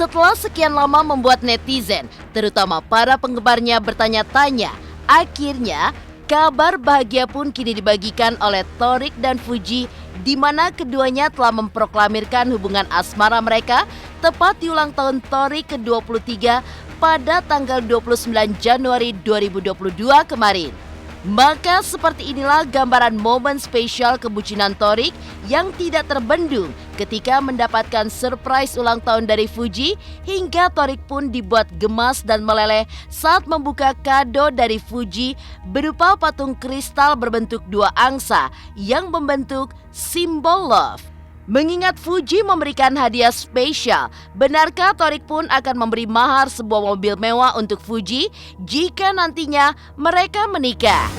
Setelah sekian lama membuat netizen, terutama para penggemarnya bertanya-tanya, akhirnya kabar bahagia pun kini dibagikan oleh Thorik dan Fuji, di mana keduanya telah memproklamirkan hubungan asmara mereka tepat di ulang tahun Thorik ke-23 pada tanggal 29 Januari 2022 kemarin. Maka seperti inilah gambaran momen spesial kebucinan Thorik yang tidak terbendung ketika mendapatkan surprise ulang tahun dari Fuji, hingga Thorik pun dibuat gemas dan meleleh saat membuka kado dari Fuji berupa patung kristal berbentuk dua angsa yang membentuk simbol love. Mengingat Fuji memberikan hadiah spesial, benarkah Thorik pun akan memberi mahar sebuah mobil mewah untuk Fuji jika nantinya mereka menikah?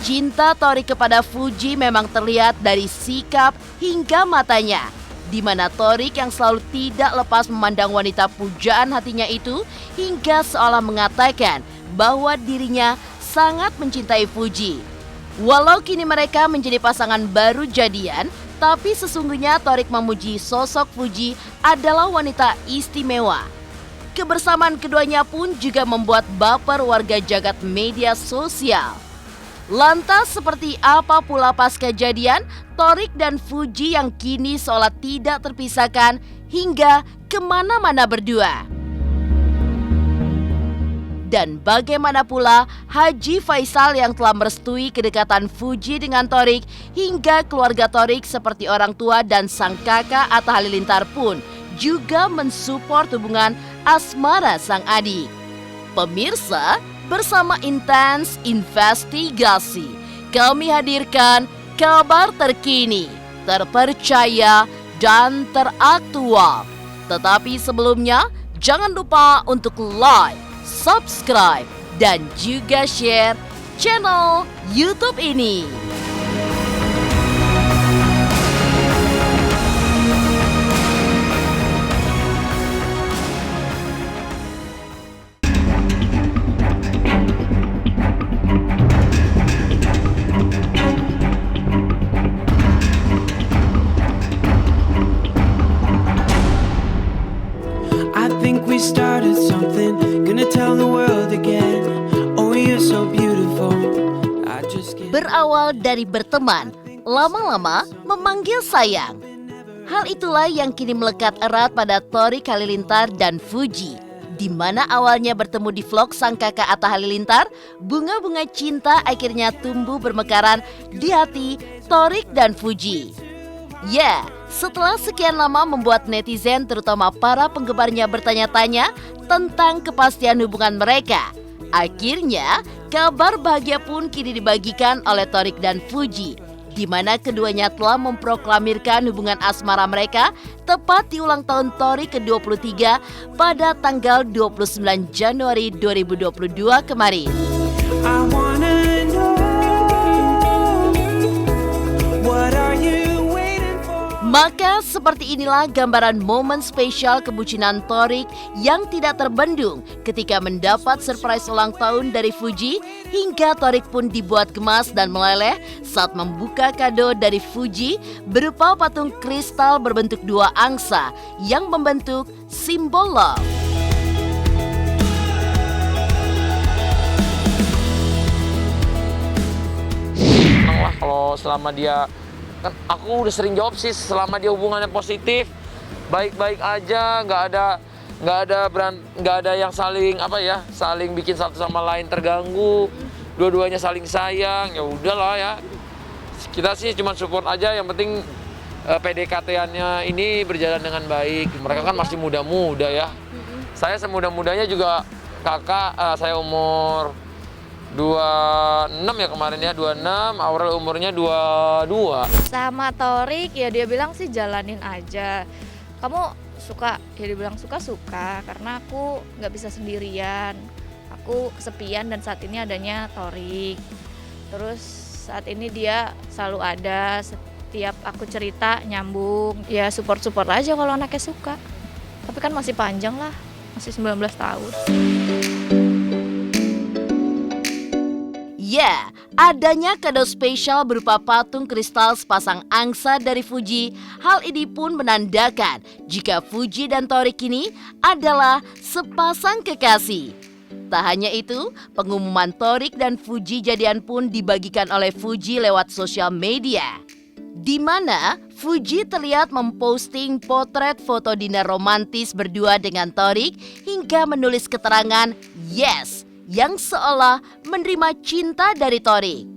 Cinta Thorik kepada Fuji memang terlihat dari sikap hingga matanya, di mana Thorik yang selalu tidak lepas memandang wanita pujaan hatinya itu hingga seolah mengatakan bahwa dirinya sangat mencintai Fuji. Walau kini mereka menjadi pasangan baru jadian, tapi sesungguhnya Thorik memuji sosok Fuji adalah wanita istimewa. Kebersamaan keduanya pun juga membuat baper warga jagat media sosial. Lantas seperti apa pula pasca jadian Thorik dan Fuji yang kini seolah tidak terpisahkan hingga kemana-mana berdua? Dan bagaimana pula Haji Faisal yang telah merestui kedekatan Fuji dengan Thorik, hingga keluarga Thorik seperti orang tua dan sang kakak Atta Halilintar pun juga mensupport hubungan asmara sang adik. Pemirsa, bersama Intens Investigasi, kami hadirkan kabar terkini, terpercaya, dan teraktual. Tetapi sebelumnya, jangan lupa untuk like, subscribe, dan juga share channel YouTube ini. I think we started something, gonna tell the world again. Oh, you're so beautiful. I just can't. Berawal dari berteman, lama-lama memanggil sayang. Hal itulah yang kini melekat erat pada Thorik Halilintar dan Fuji, di mana awalnya bertemu di vlog sang kakak Atta Halilintar, bunga-bunga cinta akhirnya tumbuh bermekaran di hati Thorik dan Fuji. Ya, setelah sekian lama membuat netizen terutama para penggemarnya bertanya-tanya tentang kepastian hubungan mereka, akhirnya kabar bahagia pun kini dibagikan oleh Thorik dan Fuji, di mana keduanya telah memproklamirkan hubungan asmara mereka tepat di ulang tahun Thorik ke-23 pada tanggal 29 Januari 2022 kemarin. I wanna know, what are you waiting for? Maka seperti inilah gambaran momen spesial kebucinan Thorik yang tidak terbendung ketika mendapat surprise ulang tahun dari Fuji, hingga Thorik pun dibuat gemas dan meleleh saat membuka kado dari Fuji berupa patung kristal berbentuk dua angsa yang membentuk simbol love. Senang lah kalau selama dia, kan aku udah sering jawab sih, selama dia hubungannya positif, baik-baik aja, nggak ada yang saling saling bikin satu sama lain terganggu, dua-duanya saling sayang, ya udahlah ya. Kita sih cuma support aja, yang penting PDKT-annya ini berjalan dengan baik. Mereka kan masih muda-muda ya. Saya semuda-mudanya juga kakak, saya umur 26 ya kemarin ya, 26, Aurel umurnya 22. Sama Thorik ya dia bilang sih jalanin aja. Kamu suka? Ya dia bilang suka-suka karena aku nggak bisa sendirian. Aku kesepian dan saat ini adanya Thorik. Terus saat ini dia selalu ada, setiap aku cerita nyambung. Ya support-support aja kalau anaknya suka. Tapi kan masih panjang lah, masih 19 tahun. Ya, Adanya kado spesial berupa patung kristal sepasang angsa dari Fuji, hal ini pun menandakan jika Fuji dan Torik ini adalah sepasang kekasih. Tak hanya itu, pengumuman Torik dan Fuji jadian pun dibagikan oleh Fuji lewat sosial media, di mana Fuji terlihat memposting potret foto dinner romantis berdua dengan Torik hingga menulis keterangan "yes" yang seolah menerima cinta dari Torik.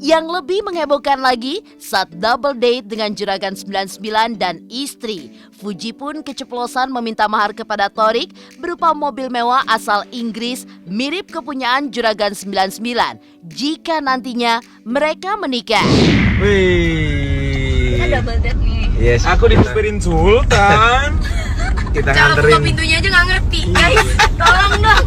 Yang lebih menghebohkan lagi, saat double date dengan Juragan 99 dan istri, Fuji pun keceplosan meminta mahar kepada Torik berupa mobil mewah asal Inggris mirip kepunyaan Juragan 99 jika nantinya mereka menikah. Wih. Kita double date nih. Yes. Aku disupirin Sultan. Kita Cara buka nganterin. pintunya aja nggak ngerti, guys. Tolong dong.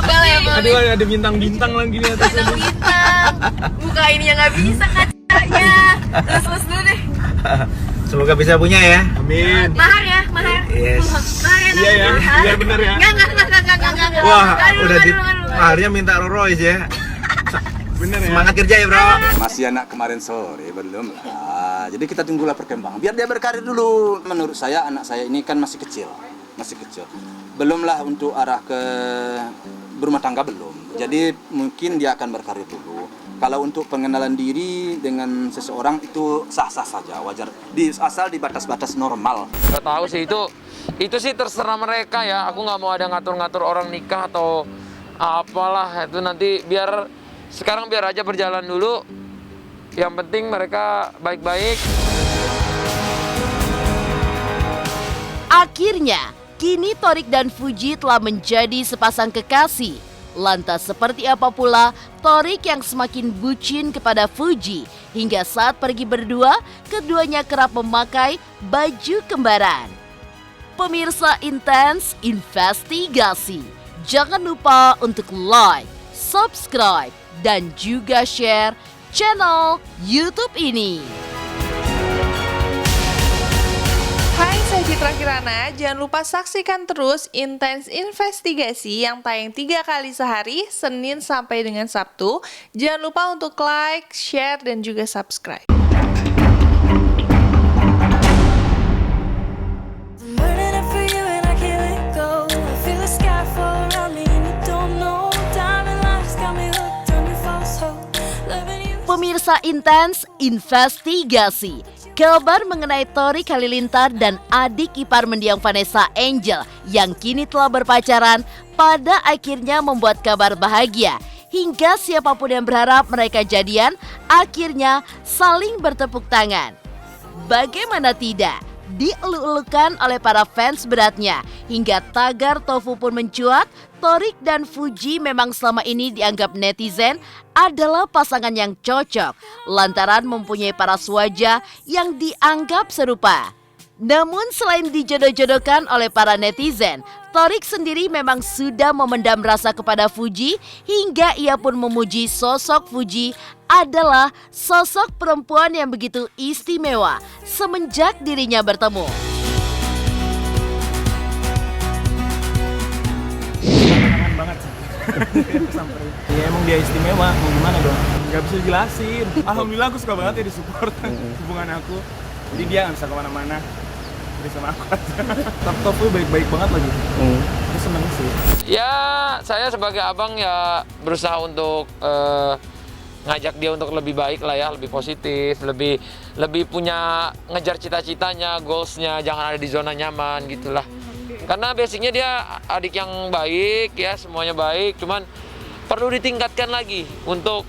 Boleh, Aduh, ada bintang-bintang lagi di atas. Ada bintang. Buka ininya nggak bisa kacanya. Terus dulu deh. Semoga bisa punya ya. Amin. Mahar ya, mahar. Yes. Mahar ya. Iya ya, mahar. biar bener ya. Enggak. Wah, Aduh, udah di aduh. maharnya minta Rolls Royce ya. Bener ya. Semangat kerja ya, Bro. Masih anak kemarin sore belum lah. Jadi kita tunggulah perkembangan. Biar dia berkarir dulu. Menurut saya anak saya ini kan masih kecil. Belumlah untuk arah ke berumah tangga belum. Jadi mungkin dia akan berkarir dulu. Kalau untuk pengenalan diri dengan seseorang itu sah-sah saja, wajar. Asal di batas-batas normal. Gak tahu sih itu sih terserah mereka ya. Aku nggak mau ada ngatur-ngatur orang nikah atau apalah itu nanti sekarang biar aja berjalan dulu. Yang penting mereka baik-baik. Akhirnya, kini Torik dan Fuji telah menjadi sepasang kekasih. Lantas seperti apa pula Torik yang semakin bucin kepada Fuji hingga saat pergi berdua, keduanya kerap memakai baju kembaran. Pemirsa Intens Investigasi, jangan lupa untuk like, subscribe, dan juga share channel YouTube ini. Hai, saya Citra Kirana. Jangan lupa saksikan terus Intens Investigasi yang tayang 3 kali sehari, Senin sampai dengan Sabtu. Jangan lupa untuk like, share, dan juga subscribe. Burning up for you and I can't let go. I feel the sky fall around me and you don't know. Diamond lights got me hooked on your false hope. Loving you. Pemirsa Intens Investigasi, kabar mengenai Torik Halilintar dan adik ipar mendiang Vanessa Angel yang kini telah berpacaran pada akhirnya membuat kabar bahagia. Hingga siapapun yang berharap mereka jadian akhirnya saling bertepuk tangan. Bagaimana tidak? Dieluk-elukan oleh para fans beratnya. Hingga tagar tofu pun mencuat, Torik dan Fuji memang selama ini dianggap netizen adalah pasangan yang cocok lantaran mempunyai paras wajah yang dianggap serupa. Namun selain dijodoh-jodohkan oleh para netizen, Torik sendiri memang sudah memendam rasa kepada Fuji hingga ia pun memuji sosok Fuji adalah sosok perempuan yang begitu istimewa semenjak dirinya bertemu. Kangen banget sih. Samperin. Ya emang dia istimewa, mau gimana dong? Gak bisa jelasin. Alhamdulillah aku suka banget ya disupport hubungan aku. Jadi dia gak bisa kemana-mana. Dia sama aku aja. Top baik-baik banget lagi. Aku seneng sih. Ya saya sebagai abang ya berusaha untuk ngajak dia untuk lebih baik lah ya, lebih positif, lebih punya ngejar cita-citanya, goalsnya, jangan ada di zona nyaman gitulah. Karena basicnya dia adik yang baik ya, semuanya baik, cuman perlu ditingkatkan lagi untuk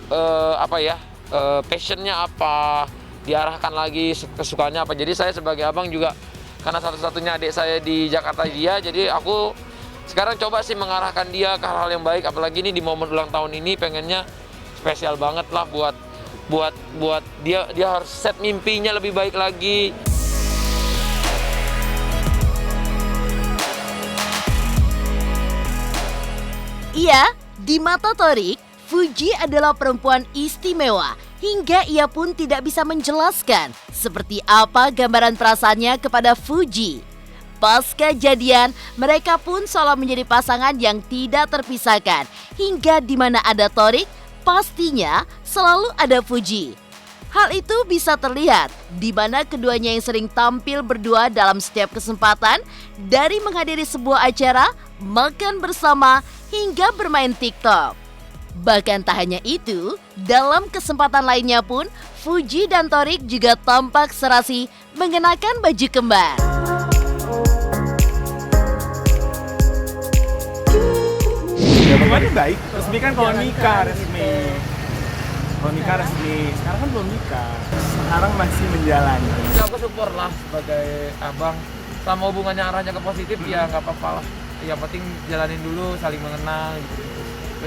passionnya apa, diarahkan lagi kesukaannya apa. Jadi saya sebagai abang juga karena satu-satunya adik saya di Jakarta dia, jadi aku sekarang coba sih mengarahkan dia ke hal-hal yang baik. Apalagi ini di momen ulang tahun ini pengennya spesial banget lah buat dia harus set mimpinya lebih baik lagi. Iya, di mata Torik, Fuji adalah perempuan istimewa hingga ia pun tidak bisa menjelaskan seperti apa gambaran perasaannya kepada Fuji. Pasca jadian, mereka pun seolah menjadi pasangan yang tidak terpisahkan hingga di mana ada Torik, pastinya selalu ada Fuji. Hal itu bisa terlihat di mana keduanya yang sering tampil berdua dalam setiap kesempatan, dari menghadiri sebuah acara, makan bersama, hingga bermain TikTok. Bahkan tak hanya itu, dalam kesempatan lainnya pun, Fuji dan Thorik juga tampak serasi mengenakan baju kembar. Hubungannya baik. Resmi kan kalau nikah resmi. Kalau nikah resmi. Sekarang kan belum nikah. Sekarang masih menjalani. Ya aku support lah sebagai abang. Sama hubungannya arahnya ke positif ya nggak apa-apa lah. Yang penting jalanin dulu, saling mengenal gitu.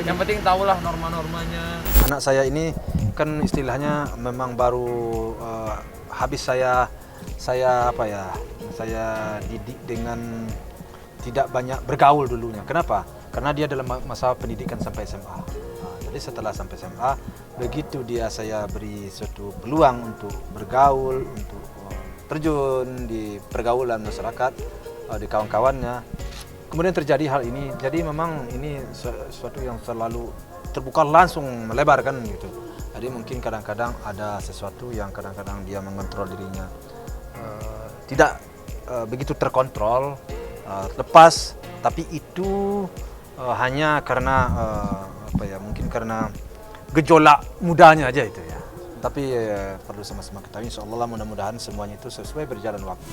Yang penting tahulah norma-normanya. Anak saya ini kan istilahnya memang baru habis saya didik dengan tidak banyak bergaul dulunya. Kenapa? Karena dia dalam masa pendidikan sampai SMA. Jadi setelah sampai SMA, begitu saya beri suatu peluang untuk bergaul, untuk terjun di pergaulan masyarakat, di kawan-kawannya. Kemudian terjadi hal ini. Jadi memang ini sesuatu yang selalu terbuka langsung melebar kan gitu. Jadi mungkin kadang-kadang ada sesuatu yang kadang-kadang dia mengontrol dirinya tidak begitu terkontrol, lepas, tapi itu hanya karena mungkin karena gejolak mudanya aja itu ya. Tapi perlu sama-sama ketahui, insyaallah mudah-mudahan semuanya itu sesuai berjalan waktu.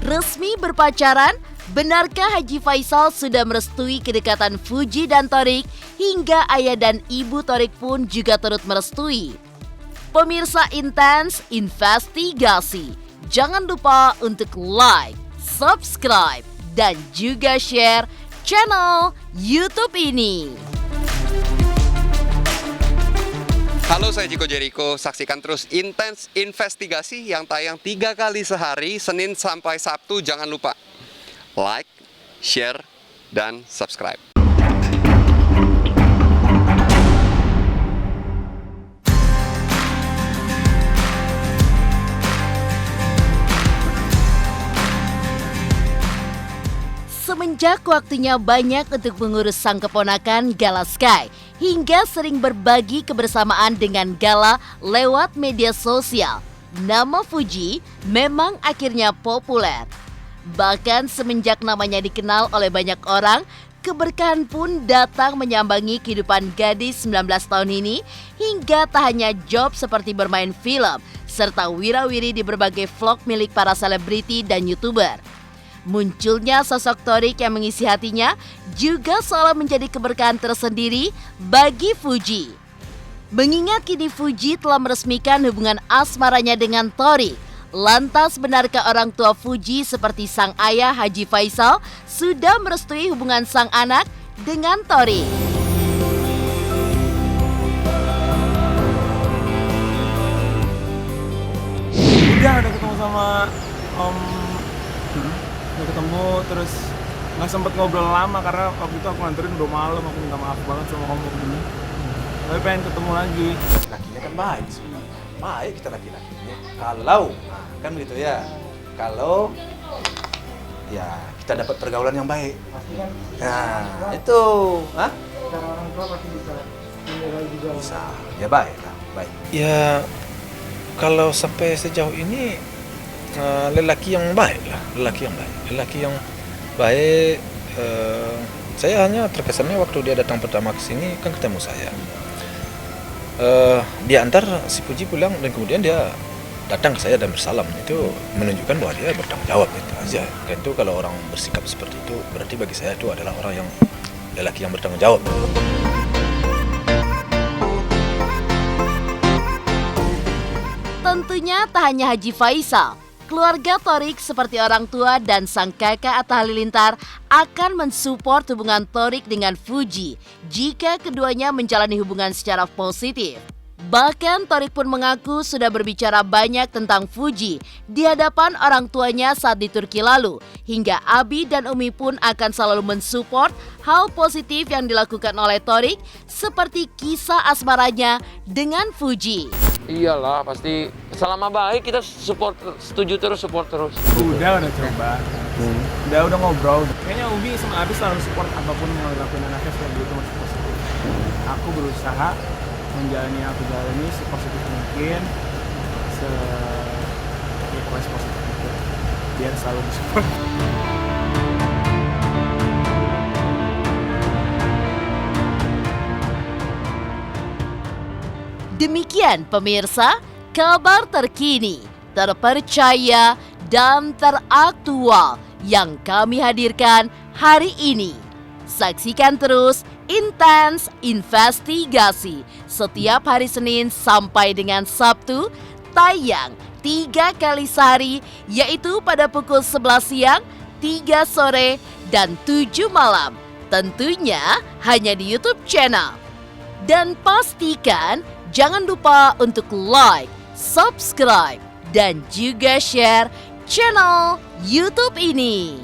Resmi berpacaran, benarkah Haji Faisal sudah merestui kedekatan Fuji dan Thorik, hingga ayah dan ibu Thorik pun juga turut merestui? Pemirsa Intens Investigasi, jangan lupa untuk like, subscribe, dan juga share channel YouTube ini. Halo, saya Chico Jericho. Saksikan terus Intens Investigasi yang tayang 3 kali sehari, Senin sampai Sabtu. Jangan lupa like, share, dan subscribe. Semenjak waktunya banyak untuk mengurus sang keponakan Gala Sky, hingga sering berbagi kebersamaan dengan Gala lewat media sosial, nama Fuji memang akhirnya populer. Bahkan semenjak namanya dikenal oleh banyak orang, keberkahan pun datang menyambangi kehidupan gadis 19 tahun ini, hingga tak hanya job seperti bermain film, serta wira-wiri di berbagai vlog milik para selebriti dan YouTuber. Munculnya sosok Thorik yang mengisi hatinya juga seolah menjadi keberkahan tersendiri bagi Fuji. Mengingat kini Fuji telah meresmikan hubungan asmaranya dengan Thorik, lantas benarkah orang tua Fuji seperti sang ayah Haji Faisal sudah merestui hubungan sang anak dengan Thorik? Udah ketemu sama udah ketemu, terus nggak sempet ngobrol lama karena waktu itu aku nganterin udah malam. Aku minta maaf banget sama kamu dulu, tapi pengen ketemu lagi. Lakinya kan baik, baik kita laki-lakinya. Kalau kan gitu ya, kalau ya kita dapat pergaulan yang baik. Nah itu, Cara orang tua pasti bisa menilai juga. bisa, ya baik lah, baik. Ya kalau sampai sejauh ini lelaki yang baik lah, lelaki yang baik. Saya hanya terkesannya waktu dia datang pertama ke sini kan ketemu saya. Dia antar si Fuji pulang dan kemudian dia datang ke saya dan bersalam. Itu menunjukkan bahwa dia bertanggung jawab, itu aja. Dan itu kalau orang bersikap seperti itu berarti bagi saya itu adalah orang yang lelaki yang bertanggung jawab. Tentunya tak hanya Haji Faisal, keluarga Thorik seperti orang tua dan sang kakak Atta Halilintar akan mensupport hubungan Thorik dengan Fuji jika keduanya menjalani hubungan secara positif. Bahkan Thorik pun mengaku sudah berbicara banyak tentang Fuji di hadapan orang tuanya saat di Turki lalu, hingga Abi dan Umi pun akan selalu mensupport hal positif yang dilakukan oleh Thorik, seperti kisah asmaranya dengan Fuji. Iyalah, pasti selama baik kita support, setuju terus, support terus. Udah coba. Udah ngobrol. Kayaknya Ubi sama Abi selalu support apapun yang dilakuin anaknya supaya dia itu masih positif. Aku berusaha menjalani aku jalani sepositif mungkin, pokoknya sepositif mungkin, biar selalu disupport. Demikian pemirsa, kabar terkini, terpercaya, dan teraktual yang kami hadirkan hari ini. Saksikan terus Intens Investigasi setiap hari Senin sampai dengan Sabtu, tayang 3 kali sehari, yaitu pada pukul 11 siang, 3 sore, dan 7 malam. Tentunya hanya di YouTube channel. Dan pastikan jangan lupa untuk like, subscribe, dan juga share channel YouTube ini.